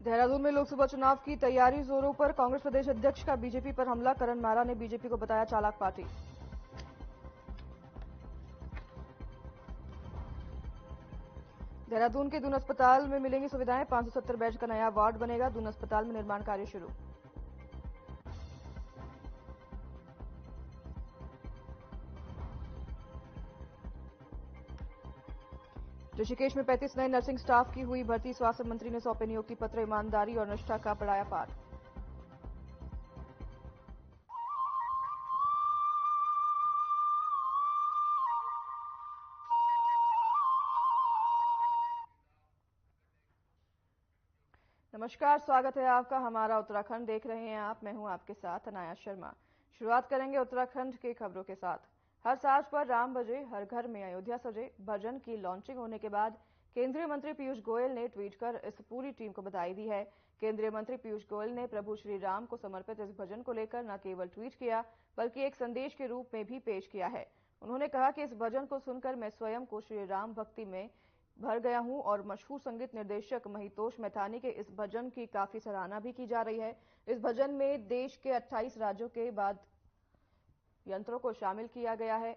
देहरादून में लोकसभा चुनाव की तैयारी जोरों पर। कांग्रेस प्रदेश अध्यक्ष का बीजेपी पर हमला। करण मारा ने बीजेपी को बताया चालाक पार्टी। देहरादून के दून अस्पताल में मिलेंगी सुविधाएं। 570 बेड का नया वार्ड बनेगा। दून अस्पताल में निर्माण कार्य शुरू। ऋषिकेश में 35 नए नर्सिंग स्टाफ की हुई भर्ती। स्वास्थ्य मंत्री ने सौंपे नियुक्ति पत्र। ईमानदारी और निष्ठा का पढ़ाया पाठ। नमस्कार, स्वागत है आपका। हमारा उत्तराखंड देख रहे हैं आप। मैं हूं आपके साथ अनाया शर्मा। शुरुआत करेंगे उत्तराखंड के खबरों के साथ। हर साज पर राम बजे, हर घर में अयोध्या सजे भजन की लॉन्चिंग होने के बाद केंद्रीय मंत्री पीयूष गोयल ने ट्वीट कर इस पूरी टीम को बधाई दी है। केंद्रीय मंत्री पीयूष गोयल ने प्रभु श्री राम को समर्पित इस भजन को लेकर न केवल ट्वीट किया बल्कि एक संदेश के रूप में भी पेश किया है। उन्होंने कहा कि इस भजन को सुनकर मैं स्वयं को श्री राम भक्ति में भर गया हूं और मशहूर संगीत निर्देशक महितोष मैथानी के इस भजन की काफी सराहना भी की जा रही है। इस भजन में देश के 28 राज्यों के बाद यंत्रों को शामिल किया गया है।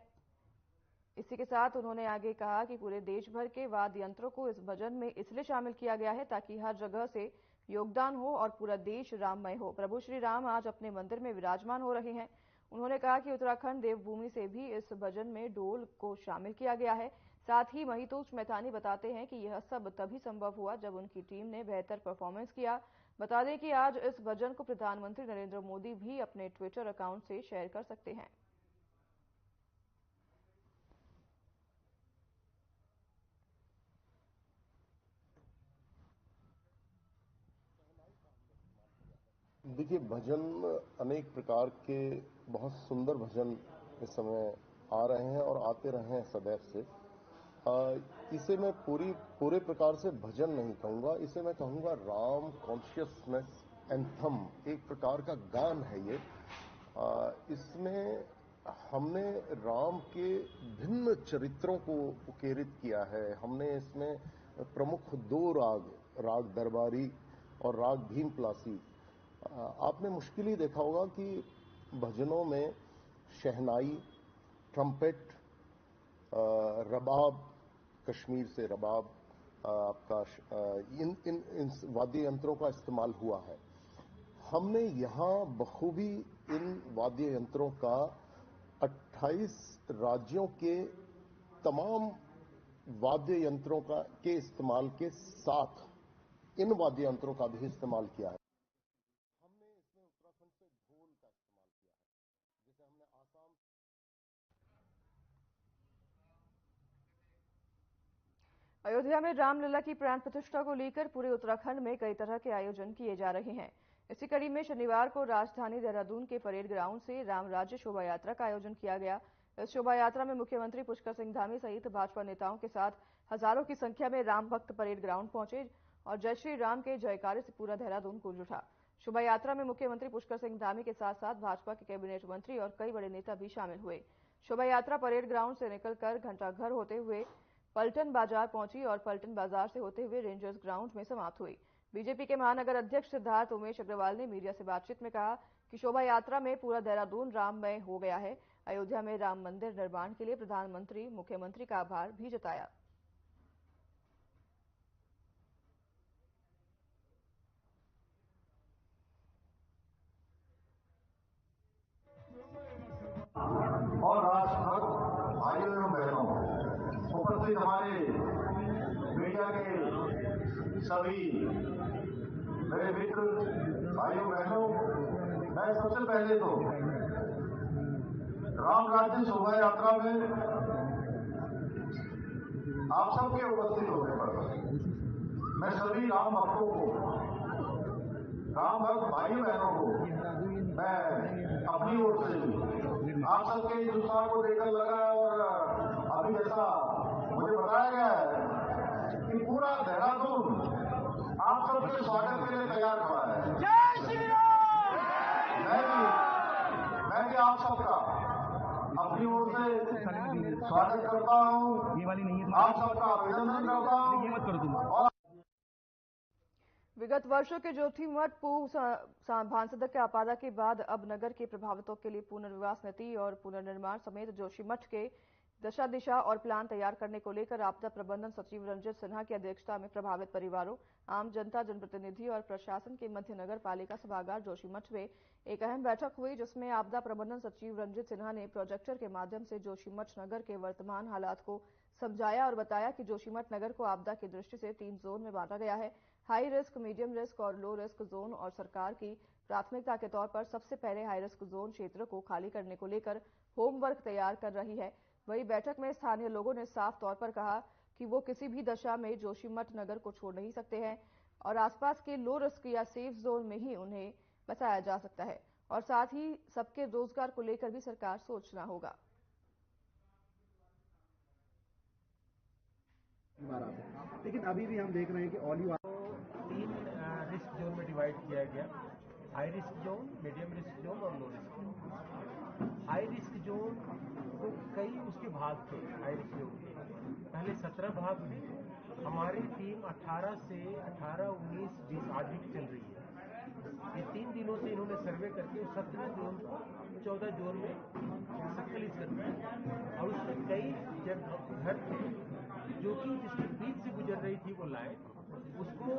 इसी के साथ उन्होंने आगे कहा कि पूरे देश भर के वाद्य यंत्रों को इस भजन में इसलिए शामिल किया गया है ताकि हर जगह से योगदान हो और पूरा देश राममय हो। प्रभु श्री राम आज अपने मंदिर में विराजमान हो रहे हैं। उन्होंने कहा कि उत्तराखंड देवभूमि से भी इस भजन में ढोल को शामिल किया गया है। साथ ही महितोष मैथानी बताते हैं कि यह सब तभी संभव हुआ जब उनकी टीम ने बेहतर परफॉर्मेंस किया। बता दें कि आज इस भजन को प्रधानमंत्री नरेंद्र मोदी भी अपने ट्विटर अकाउंट से शेयर कर सकते हैं। देखिए, भजन अनेक प्रकार के बहुत सुंदर भजन इस समय आ रहे हैं और आते रहे हैं सदैव से। इसे मैं पूरे प्रकार से भजन नहीं कहूंगा, इसे मैं कहूंगा राम कॉन्शियसनेस एंथम, एक प्रकार का गान है ये। इसमें हमने राम के भिन्न चरित्रों को उकेरित किया है। हमने इसमें प्रमुख दो राग दरबारी और राग भीमपलासी। आपने मुश्किल ही देखा होगा कि भजनों में शहनाई, ट्रम्पेट, रबाब, कश्मीर से रबाब, आपका इन वाद्य यंत्रों का इस्तेमाल हुआ है। हमने यहां बखूबी इन वाद्य यंत्रों का 28 राज्यों के तमाम वाद्य यंत्रों के इस्तेमाल के साथ इन वाद्य यंत्रों का भी इस्तेमाल किया है। हमने इसमें उत्तराखंड से ढोल का इस्तेमाल किया है, जिसे हमने आसाम। अयोध्या में रामलला की प्राण प्रतिष्ठा को लेकर पूरे उत्तराखंड में कई तरह के आयोजन किए जा रहे हैं। इसी कड़ी में शनिवार को राजधानी देहरादून के परेड ग्राउंड से राम राज्य शोभा यात्रा का आयोजन किया गया। इस शोभा यात्रा में मुख्यमंत्री पुष्कर सिंह धामी सहित भाजपा नेताओं के साथ हजारों की संख्या में राम भक्त परेड ग्राउंड पहुंचे और जय श्री राम के जयकारे से पूरा देहरादून गूंज उठा। शोभा यात्रा में मुख्यमंत्री पुष्कर सिंह धामी के साथ साथ भाजपा के कैबिनेट मंत्री और कई बड़े नेता भी शामिल हुए। शोभा यात्रा परेड ग्राउंड से निकलकर घंटाघर होते हुए पलटन बाजार पहुंची और पलटन बाजार से होते हुए रेंजर्स ग्राउंड में समाप्त हुई। बीजेपी के महानगर अध्यक्ष सिद्धार्थ उमेश अग्रवाल ने मीडिया से बातचीत में कहा कि शोभा यात्रा में पूरा देहरादून राममय हो गया है। अयोध्या में राम मंदिर निर्माण के लिए प्रधानमंत्री, मुख्यमंत्री का आभार भी जताया। और राष्ट्रभक्त भाइयों एवं बहनों, उपस्थित हमारे मीडिया के सभी मेरे मित्र भाइयों बहनों, मैं सबसे पहले तो राम राज्य शोभा यात्रा में आप सबके उपस्थित होने पर मैं सभी राम भक्तों को, राम भक्त भाइयों बहनों को मैं अपनी ओर से आप सबके इस उत्साह को देखकर लगा है और अभी जैसा मुझे बताया गया है कि पूरा देहरादून आप सबके स्वागत के लिए तैयार खड़ा है। जय श्री राम। मैं भी आप सबका अपनी ओर से स्वागत करता हूं, आप सबका अभिनंदन करता हूं। विगत वर्षों के जोशीमठ पूर्व सांसद के आपदा के बाद अब नगर के प्रभावितों के लिए पुनर्विकास नीति और पुनर्निर्माण समेत जोशीमठ के दशा दिशा और प्लान तैयार करने को लेकर आपदा प्रबंधन सचिव रंजित सिन्हा की अध्यक्षता में प्रभावित परिवारों, आम जनता, जनप्रतिनिधि और प्रशासन के मध्य नगर पालिका सभागार जोशीमठ में एक अहम बैठक हुई, जिसमें आपदा प्रबंधन सचिव रंजित सिन्हा ने प्रोजेक्टर के माध्यम से जोशीमठ नगर के वर्तमान हालात को समझाया और बताया कि जोशीमठ नगर को आपदा की दृष्टि से 3 जोन में बांटा गया है। हाई रिस्क, मीडियम रिस्क और लो रिस्क जोन, और सरकार की प्राथमिकता के तौर पर सबसे पहले हाई रिस्क जोन क्षेत्र को खाली करने को लेकर होमवर्क तैयार कर रही है। वही बैठक में स्थानीय लोगों ने साफ तौर पर कहा कि वो किसी भी दशा में जोशीमठ नगर को छोड़ नहीं सकते हैं और आसपास के लो रिस्क या सेफ जोन में ही उन्हें बसाया जा सकता है, और साथ ही सबके रोजगार को लेकर भी सरकार सोचना होगा। लेकिन अभी भी हम देख रहे हैं कि ऑलिव को 3 रिस्क जोन में डिवाइड किया गया, high risk zone, medium risk zone और low risk zone. High risk zone तो कई उसके भाग थे। हाई रिस्क जोन के पहले 17 भाग थे। हमारी टीम 18 से 18, 19, 20 आज भी चल रही है। ये 3 दिनों से इन्होंने सर्वे करके 17 जोन को 14 जोन में सक्रिय कर दिया, और उसमें कई घर थे जो कि जिसके बीच से गुजर रही थी वो लाइन, उसको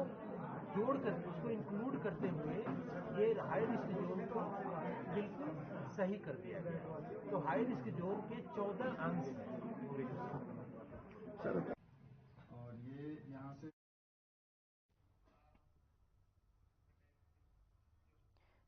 जोड़ करके, उसको इंक्लूड करते हुए ये हाई रिस्क जोन को बिल्कुल सही कर दिया गया। तो हाई रिस्क जोन के 14 अंश हैं पूरे। और ये यहाँ से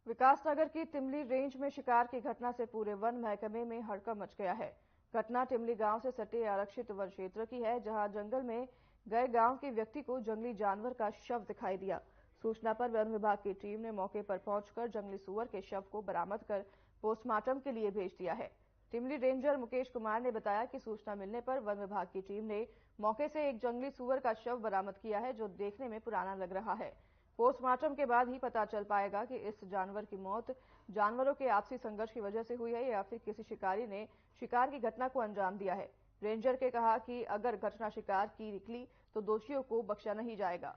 विकासनगर की तिमली रेंज में शिकार की घटना से पूरे वन महकमे में हड़कंप मच गया है। घटना टिमली गांव से सटे आरक्षित वन क्षेत्र की है, जहां जंगल में गए गांव के व्यक्ति को जंगली जानवर का शव दिखाई दिया। सूचना पर वन विभाग की टीम ने मौके पर पहुंचकर जंगली सुअर के शव को बरामद कर पोस्टमार्टम के लिए भेज दिया है। टिमली रेंजर मुकेश कुमार ने बताया कि सूचना मिलने पर वन विभाग की टीम ने मौके से एक जंगली सुअर का शव बरामद किया है, जो देखने में पुराना लग रहा है। पोस्टमार्टम के बाद ही पता चल पाएगा कि इस जानवर की मौत जानवरों के आपसी संघर्ष की वजह से हुई है या फिर किसी शिकारी ने शिकार की घटना को अंजाम दिया है। रेंजर के कहा कि अगर घटना शिकार की निकली तो दोषियों को बख्शा नहीं जाएगा।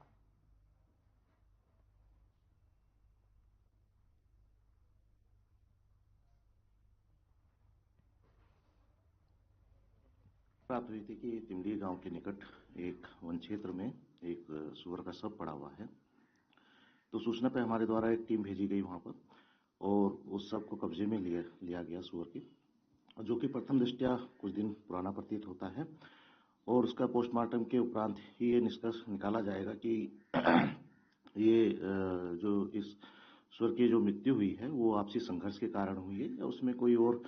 प्राप्त हुई थी कि तिमली गांव के निकट एक वन क्षेत्र में एक सुअर का शव पड़ा हुआ है। तो सूचना पे हमारे द्वारा एक टीम भेजी गई वहां पर, और उस शव को कब्जे में लिया गया सुअर की, जो कि प्रथम दृष्टया कुछ दिन पुराना प्रतीत होता है, और उसका पोस्टमार्टम के उपरांत ही ये निष्कर्ष निकाला जाएगा कि ये जो इस सुअर की जो मृत्यु हुई है वो आपसी संघर्ष के कारण हुई है, या उसमें कोई और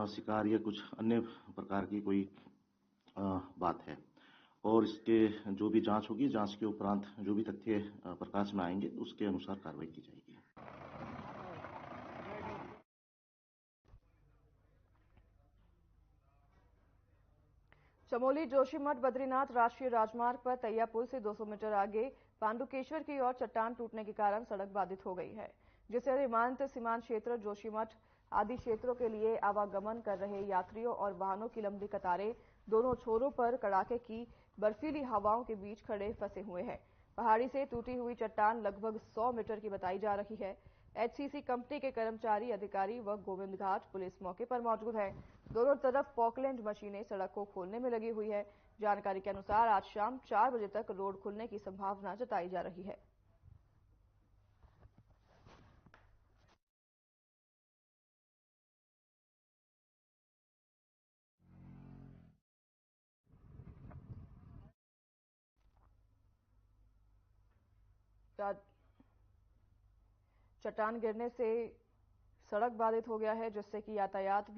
शिकार या कुछ अन्य प्रकार की कोई बात है। और इसके जो भी जांच होगी, जांच के उपरांत जो भी तथ्य प्रकाश में आएंगे उसके अनुसार कार्रवाई की जाएगी। चमोली जोशीमठ बद्रीनाथ राष्ट्रीय राजमार्ग पर तैया पुल से 200 मीटर आगे पांडुकेश्वर की ओर चट्टान टूटने के कारण सड़क बाधित हो गई है, जिससे सीमांत क्षेत्र जोशीमठ आदि क्षेत्रों के लिए आवागमन कर रहे यात्रियों और वाहनों की लंबी कतारें दोनों छोरों पर कड़ाके की बर्फीली हवाओं के बीच खड़े फंसे हुए हैं। पहाड़ी से टूटी हुई चट्टान लगभग 100 मीटर की बताई जा रही है। एचसीसी कंपनी के कर्मचारी, अधिकारी व गोविंद घाट पुलिस मौके पर मौजूद है। दोनों तरफ पॉकलैंड मशीनें सड़क को खोलने में लगी हुई है। जानकारी के अनुसार आज शाम 4 बजे तक रोड खुलने की संभावना जताई जा रही है। चट्टान गिरने से सड़क बाधित हो गया है, जिससे कि यातायात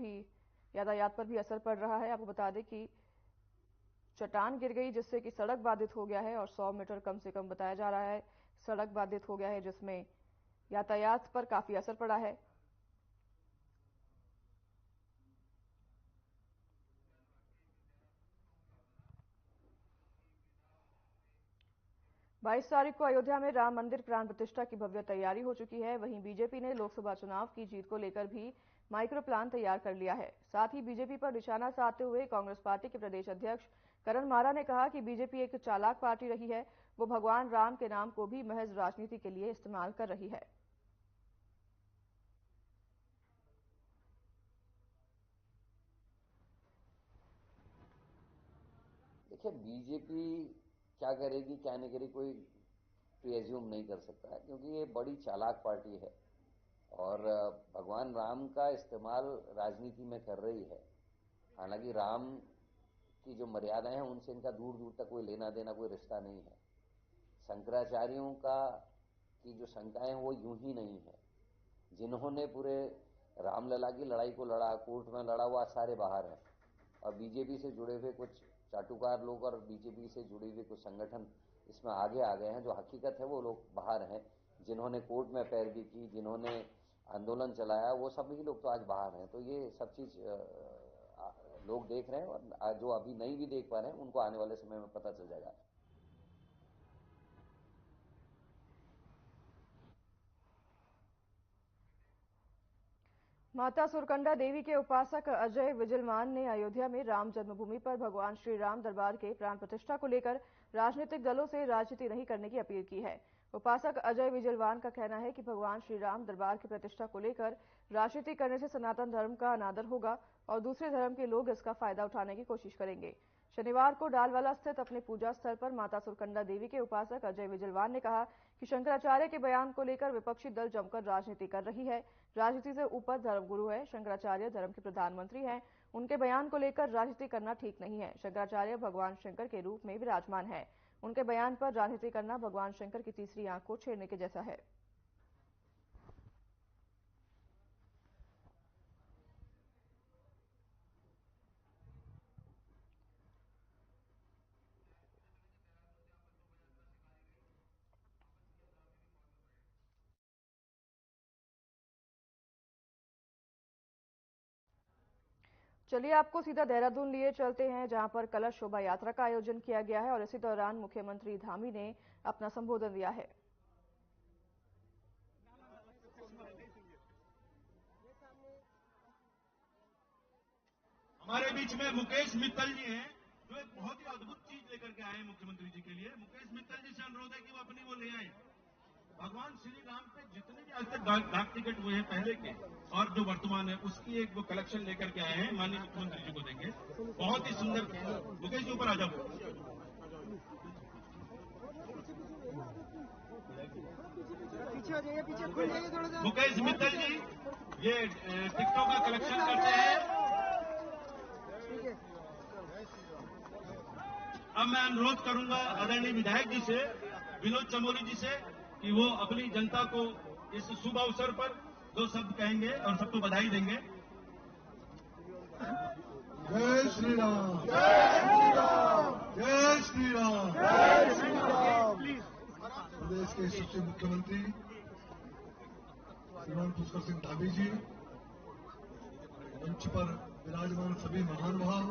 पर भी असर पड़ रहा है। आपको बता दें कि चट्टान गिर गई, जिससे कि सड़क बाधित हो गया है और 100 मीटर कम से कम बताया जा रहा है सड़क बाधित हो गया है, जिसमें यातायात पर काफी असर पड़ा है। 22 तारीख को अयोध्या में राम मंदिर प्राण प्रतिष्ठा की भव्य तैयारी हो चुकी है। वहीं बीजेपी ने लोकसभा चुनाव की जीत को लेकर भी माइक्रो प्लान तैयार कर लिया है। साथ ही बीजेपी पर निशाना साधते हुए कांग्रेस पार्टी के प्रदेश अध्यक्ष करण मारा ने कहा कि बीजेपी एक चालाक पार्टी रही है वो भगवान राम के नाम को भी महज राजनीति के लिए इस्तेमाल कर रही है। देखिए, बीजेपी क्या करेगी क्या नहीं करेगी कोई प्रीएज्यूम नहीं कर सकता है, क्योंकि ये बड़ी चालाक पार्टी है और भगवान राम का इस्तेमाल राजनीति में कर रही है। हालांकि राम की जो मर्यादाएं हैं उनसे इनका दूर दूर तक कोई लेना देना, कोई रिश्ता नहीं है। शंकराचार्यों की जो शंकाएं हैं वो यूं ही नहीं है। जिन्होंने पूरे रामलला की लड़ाई को लड़ा, कोर्ट में लड़ा, वो सारे बाहर हैं और बीजेपी से जुड़े हुए कुछ चाटुकार लोग और बीजेपी से जुड़े हुए कुछ संगठन इसमें आगे आ गए हैं। जो हकीकत है वो लोग बाहर हैं। जिन्होंने कोर्ट में पैरवी की, जिन्होंने आंदोलन चलाया, वो सभी लोग तो आज बाहर हैं। तो ये सब चीज लोग देख रहे हैं और जो अभी नहीं भी देख पा रहे हैं उनको आने वाले समय में पता चल जाएगा। माता सुरकंडा देवी के उपासक अजय विजलवान ने अयोध्या में राम जन्मभूमि पर भगवान श्री राम दरबार के प्राण प्रतिष्ठा को लेकर राजनीतिक दलों से राजनीति नहीं करने की अपील की है। उपासक अजय विजलवान का कहना है कि भगवान श्री राम दरबार की प्रतिष्ठा को लेकर राजनीति करने से सनातन धर्म का अनादर होगा और दूसरे धर्म के लोग इसका फायदा उठाने की कोशिश करेंगे। शनिवार को डालवाला स्थित अपने पूजा स्थल पर माता सुरकंडा देवी के उपासक अजय विजलवान ने कहा कि शंकराचार्य के बयान को लेकर विपक्षी दल जमकर राजनीति कर रही है। राजनीति से ऊपर धर्मगुरु है, शंकराचार्य धर्म के प्रधानमंत्री हैं, उनके बयान को लेकर राजनीति करना ठीक नहीं है। शंकराचार्य भगवान शंकर के रूप में विराजमान है, उनके बयान पर राजनीति करना भगवान शंकर की तीसरी आंख को छेड़ने के जैसा है। चलिए आपको सीधा देहरादून लिए चलते हैं, जहां पर कलश शोभा यात्रा का आयोजन किया गया है और इसी दौरान मुख्यमंत्री धामी ने अपना संबोधन दिया है। हमारे बीच में मुकेश मित्तल जी हैं, जो एक बहुत ही अद्भुत चीज लेकर के आए हैं मुख्यमंत्री जी के लिए। मुकेश मित्तल जी से अनुरोध है कि वो अपनी वो ले आए। भगवान श्री राम पे जितने भी आज तक डाक टिकट हुए हैं पहले के और जो वर्तमान है, उसकी एक वो कलेक्शन लेकर के आए हैं, माननीय मुख्यमंत्री जी को देंगे। बहुत ही सुंदर। मुकेश जी ऊपर आ जाओ। मुकेश मित्तल जी ये टिकटों का कलेक्शन करते हैं। अब मैं अनुरोध करूंगा आदरणीय विधायक जी से, विनोद चमोली जी से, कि वो अपनी जनता को इस शुभ अवसर पर दो शब्द कहेंगे और सबको बधाई देंगे। जय श्री राम, जय श्री राम, जय श्री राम, जय श्री राम। प्रदेश के यशस्वी मुख्यमंत्री श्रीमान पुष्कर सिंह धामी जी, मंच पर विराजमान सभी महानुभाव,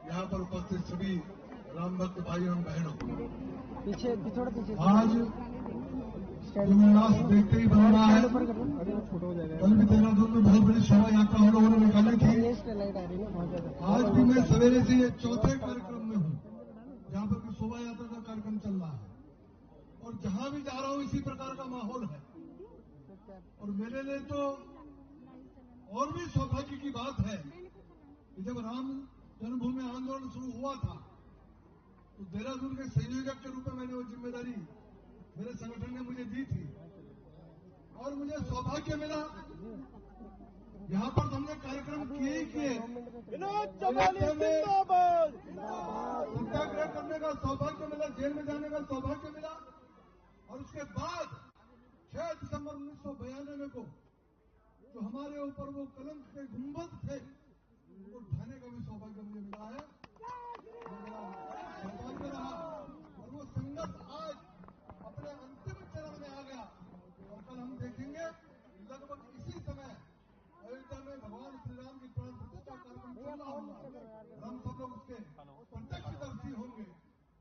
यहाँ पर उपस्थित सभी राम भक्त भाई एवं बहनों, आज राष्ट्र देखते ही बन रहा है। कल भी देहरादून में बहुत बड़ी शोभा यात्रा हम लोगों ने निकाली थी। आज भी मैं सवेरे से ये चौथे कार्यक्रम में हूँ जहाँ पर भी शोभा यात्रा का कार्यक्रम चल रहा है और जहाँ भी जा रहा हूँ इसी प्रकार का माहौल है। और मेरे लिए तो और भी सौभाग्य की बात है कि जब राम जन्मभूमि आंदोलन शुरू हुआ था तो देहरादून के संयोजक के रूप में मैंने वो जिम्मेदारी मेरे संगठन ने मुझे दी थी और मुझे सौभाग्य मिला। यहाँ पर हमने कार्यक्रम किए ही किए। सत्याग्रह करने का सौभाग्य मिला, जेल में जाने का सौभाग्य मिला और उसके बाद 6 दिसंबर 1992 को जो हमारे ऊपर वो कलंक के गुंबद थे उनको ढाने का भी सौभाग्य मुझे मिला है, सौभाग्य रहा। और वो संघर्ष आज अपने अंतिम चरण में आ गया और कल हम देखेंगे लगभग इसी समय अयोध्या में भगवान श्री राम की प्राण प्रतिष्ठा कार्यक्रम चल रहा होगा। हम सब लोग उसके प्रत्यक्षदर्शी होंगे।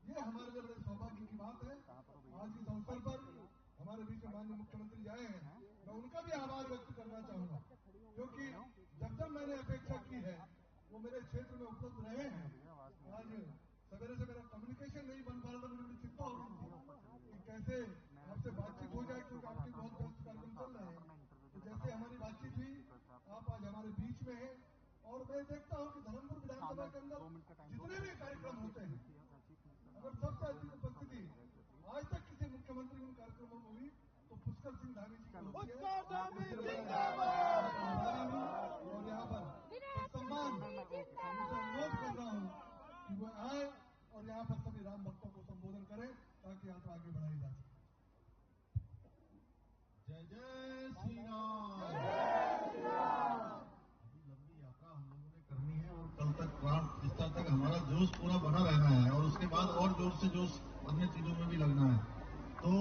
ये हमारे लिए बड़े सौभाग्य की बात है। आज इस अवसर पर हमारे बीच में माननीय मुख्यमंत्री आए हैं, मैं उनका भी आभार व्यक्त करना चाहूंगा, क्योंकि जब जब मैंने अपेक्षा की है वो मेरे क्षेत्र में उपलब्ध रहे हैं। आज सवेरे से मेरा कम्युनिकेशन कम्युनिकेशन नहीं बन पा रहा था, मुझे चिंता हो रही थी कि कैसे आपसे बातचीत हो जाए, क्योंकि आपके बहुत व्यस्त कार्यक्रम चल रहे हैं। तो जैसे हमारी बातचीत हुई, आप आज हमारे बीच में हैं, और मैं देखता हूं कि धर्मपुर विधानसभा के अंदर जितने भी कार्यक्रम होते हैं, अगर सबसे अधिक उपस्थिति आज तक किसी मुख्यमंत्री उन कार्यक्रमों में हुई तो पुष्कर सिंह धामी जी की होती है। और यहाँ पर सम्मान उनसे अनुरोध कर रहा हूँ कि वो आए और यहाँ पर सभी राम भक्तों को संबोधन करें ताकि यात्रा आगे बढ़ाई जा सके। जय जय श्री राम। लंबी यात्रा हम लोगों ने करनी है और कल तक प्राण प्रतिष्ठा तक हमारा जोश पूरा बना रहना है और उसके बाद और जोर से जोश अन्य चीजों में भी लगना है। तो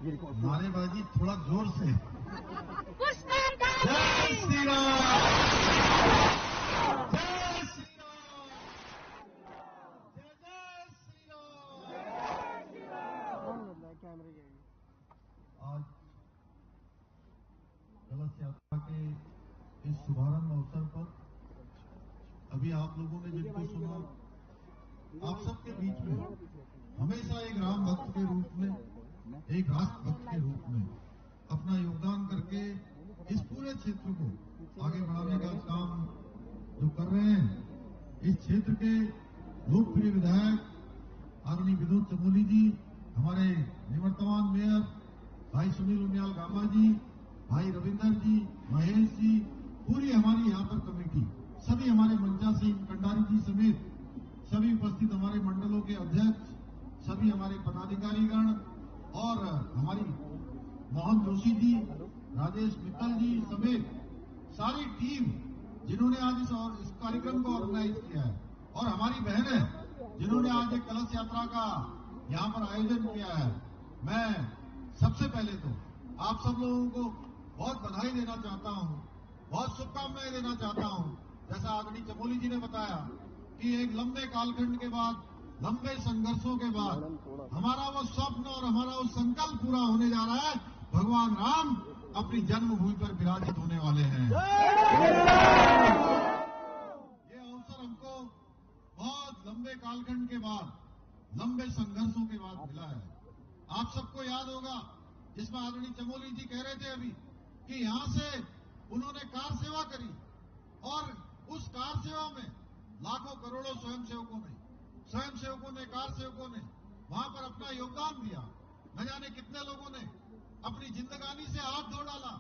नारेबाजी थोड़ा जोर से। जय श्री राम, जय श्री राम, जय जय श्री राम। आज कलश यात्रा के इस शुभारंभ अवसर पर अभी आप लोगों ने जिनको सुना, आप सबके बीच में हमेशा एक राम भक्त के रूप में, एक राष्ट्र भक्त के रूप में अपना योगदान करके इस पूरे क्षेत्र को आगे बढ़ाने का काम जो कर रहे हैं, इस क्षेत्र के लोकप्रिय विधायक आदरणीय विनोद चमोली जी, हमारे निवर्तमान मेयर भाई सुनील उनियाल गामा जी, भाई रविंदर जी, महेश जी, पूरी हमारी यहाँ पर कमेटी, सभी हमारे मंचा सिंह कंडारी जी समेत सभी उपस्थित हमारे मंडलों के अध्यक्ष, सभी हमारे पदाधिकारीगण और हमारी मोहन जोशी जी, राजेश मित्तल जी समेत सारी टीम जिन्होंने आज इस कार्यक्रम को ऑर्गेनाइज किया है, और हमारी बहनें जिन्होंने आज एक कलश यात्रा का यहाँ पर आयोजन किया है। मैं सबसे पहले तो आप सब लोगों को बहुत बधाई देना चाहता हूँ, बहुत शुभकामनाएं देना चाहता हूँ। जैसा आदरणीय चमोली जी ने बताया कि एक लंबे कालखंड के बाद, लंबे संघर्षों के बाद हमारा वो स्वप्न और हमारा वो संकल्प पूरा होने जा रहा है। भगवान राम अपनी जन्मभूमि पर विराजित होने वाले हैं। ये अवसर हमको बहुत लंबे कालखंड के बाद, लंबे संघर्षों के बाद मिला है। आप सबको याद होगा, जिसमें आदरणीय चमोली जी कह रहे थे अभी कि यहां से उन्होंने कार सेवा करी और उस कार सेवा में लाखों करोड़ों स्वयंसेवकों ने, कार सेवकों ने वहां पर अपना योगदान दिया। न जाने कितने लोगों ने अपनी जिंदगानी से हाथ धो डाला,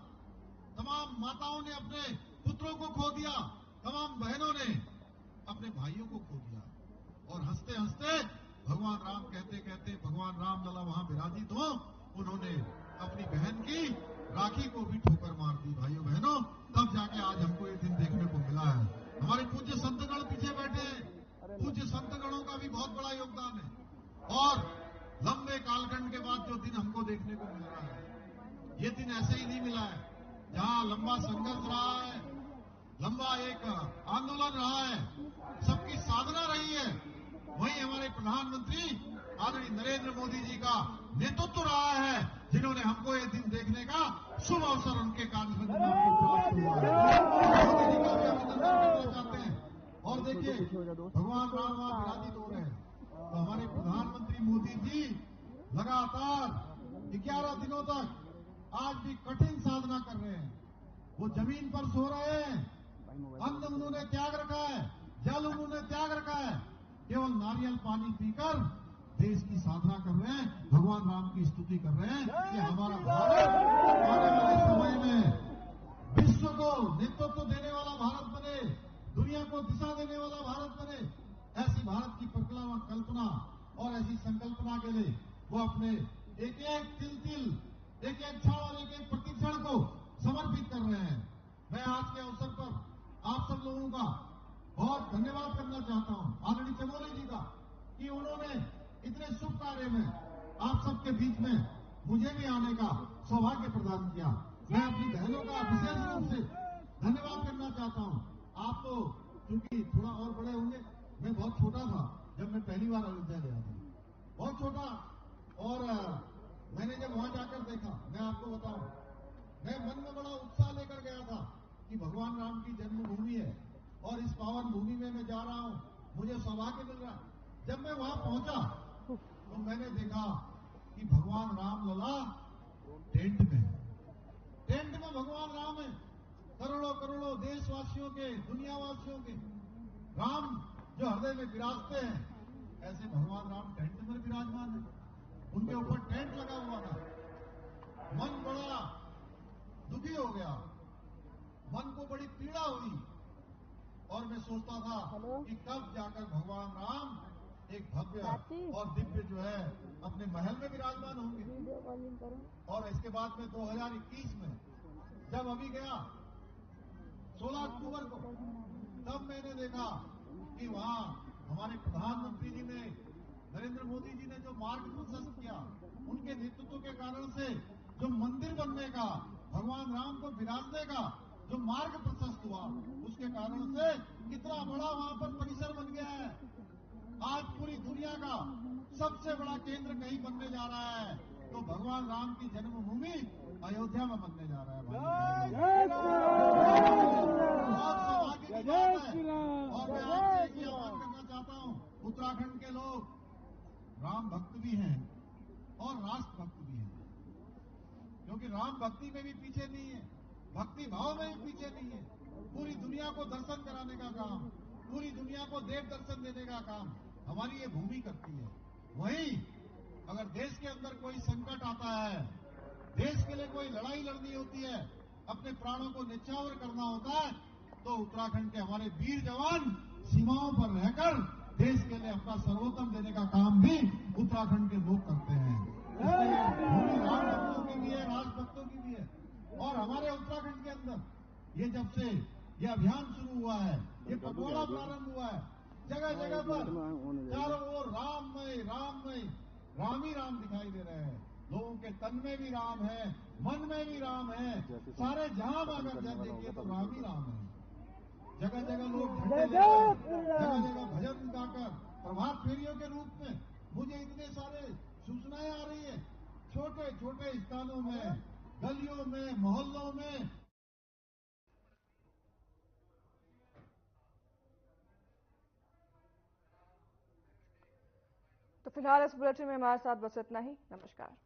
तमाम माताओं ने अपने पुत्रों को खो दिया, तमाम बहनों ने अपने भाइयों को खो दिया, और हंसते हंसते भगवान राम कहते कहते भगवान राम लला वहां विराजित हो, उन्होंने अपनी बहन की राखी को भी ठोकर मार दी। भाइयों बहनों, तब जाके आज हमको ये दिन देखने को मिला है। हमारे पूज्य संतगण पीछे बैठे हैं, पूज्य संतगणों का भी बहुत बड़ा योगदान है, और लंबे कालखंड के बाद जो दिन हमको देखने को मिल रहा है, ये दिन ऐसे ही नहीं मिला है। जहां लंबा संघर्ष रहा है, लंबा एक आंदोलन रहा है, सबकी साधना रही है, वहीं हमारे प्रधानमंत्री आदरणीय नरेंद्र मोदी जी का नेतृत्व रहा है, जिन्होंने हमको ये दिन देखने का शुभ अवसर उनके कार्यक्रम में प्राप्त हुआ है। मोदी जी का भी अभिनंदन करना चाहते हैं। और देखिए, भगवान राम वहां विराजित हो रहे हैं, तो हमारे प्रधानमंत्री मोदी जी लगातार 11 दिनों तक आज भी कठिन साधना कर रहे हैं। वो जमीन पर सो रहे हैं, अन्न उन्होंने त्याग रखा है, जल उन्होंने त्याग रखा है, केवल नारियल पानी पीकर देश की साधना कर रहे हैं, भगवान राम की स्तुति कर रहे हैं कि हमारा भारत आने वाले समय में विश्व को नेतृत्व देने वाला भारत बने, दुनिया को दिशा देने वाला भारत बने। ऐसी भारत की कल्पना और ऐसी संकल्पना के लिए वो अपने एक एक तिल, एक एक क्षण और एक एक प्रतिक्षण को समर्पित कर रहे हैं। मैं आज के अवसर पर आप सब लोगों का बहुत धन्यवाद करना चाहता हूं, आदरणीय चमोली जी का, कि उन्होंने इतने शुभ कार्य में आप सबके बीच में मुझे भी आने का सौभाग्य प्रदान किया। मैं अपनी बहनों का विशेष रूप से धन्यवाद करना चाहता हूं। आप तो क्योंकि थोड़ा और बड़े होंगे, मैं बहुत छोटा था जब मैं पहली बार अयोध्या गया था, बहुत छोटा, और मैंने जब वहां जाकर देखा, मैं आपको बताऊं, मैं मन में बड़ा उत्साह लेकर गया था कि भगवान राम की जन्मभूमि है और इस पावन भूमि में मैं जा रहा हूं, मुझे सौभाग्य मिल रहा है। जब मैं वहां पहुंचा तो मैंने देखा कि भगवान राम लला टेंट में है। टेंट में भगवान राम है। करोड़ों करोड़ों देशवासियों के, दुनियावासियों के राम जो हृदय में विराजते हैं, ऐसे भगवान राम टेंट में विराजमान है। उनके ऊपर टेंट लगा हुआ था। मन बड़ा दुखी हो गया, मन को बड़ी पीड़ा हुई और मैं सोचता था कि कब जाकर भगवान राम एक भव्य और दिव्य जो है अपने महल में विराजमान होंगे। और इसके बाद में 2021 में जब अभी गया 16 अक्टूबर को, तब मैंने देखा कि वहां हमारे प्रधानमंत्री जी ने, नरेंद्र मोदी जी ने जो मार्ग प्रशस्त किया, उनके नेतृत्व के कारण से जो मंदिर बनने का, भगवान राम को विराजने का जो मार्ग प्रशस्त हुआ, उसके कारण से कितना बड़ा वहां पर परिसर बन गया है। आज पूरी दुनिया का सबसे बड़ा केंद्र कहीं बनने जा रहा है, तो भगवान राम की जन्मभूमि अयोध्या में बनने जा रहा है। बहुत सौभाग्य की बात है। और मैं आपसे एक ही आह्वान करना चाहता हूं, उत्तराखंड के लोग राम भक्त भी हैं और राष्ट्र भक्त भी हैं, क्योंकि राम भक्ति में भी पीछे नहीं है, भक्ति भाव में भी पीछे नहीं है। पूरी दुनिया को दर्शन कराने का काम, पूरी दुनिया को देव दर्शन देने का काम हमारी ये भूमि करती है। वहीं अगर देश के अंदर कोई संकट आता है, देश के लिए कोई लड़ाई लड़नी होती है, अपने प्राणों को न्यौछावर करना होता है, तो उत्तराखंड के हमारे वीर जवान सीमाओं पर रहकर देश के लिए अपना सर्वोत्तम देने का काम भी उत्तराखंड के लोग करते हैं। इसलिए भूमि राम भक्तों की भी है, राष्ट्र भक्तों की भी है। और हमारे उत्तराखंड के अंदर ये जब से ये अभियान शुरू हुआ है, ये पखवाड़ा प्रारंभ हुआ है, जगह जगह पर चारों ओर राममय राममय राम ही राम दिखाई दे रहे हैं। लोगों के तन में भी राम है, मन में भी राम है, सारे जहां में अगर जब देखिए तो राम ही राम है। जगह जगह लोग झंडे लेकर, जगह जगह भजन गाकर, प्रभात फेरियों के रूप में मुझे इतने सारे सूचनाएं आ रही है। छोटे छोटे स्थानों में, गलियों में, मोहल्लों में तो फिलहाल इस बुलेटिन में हमारे साथ बस इतना ही। नमस्कार।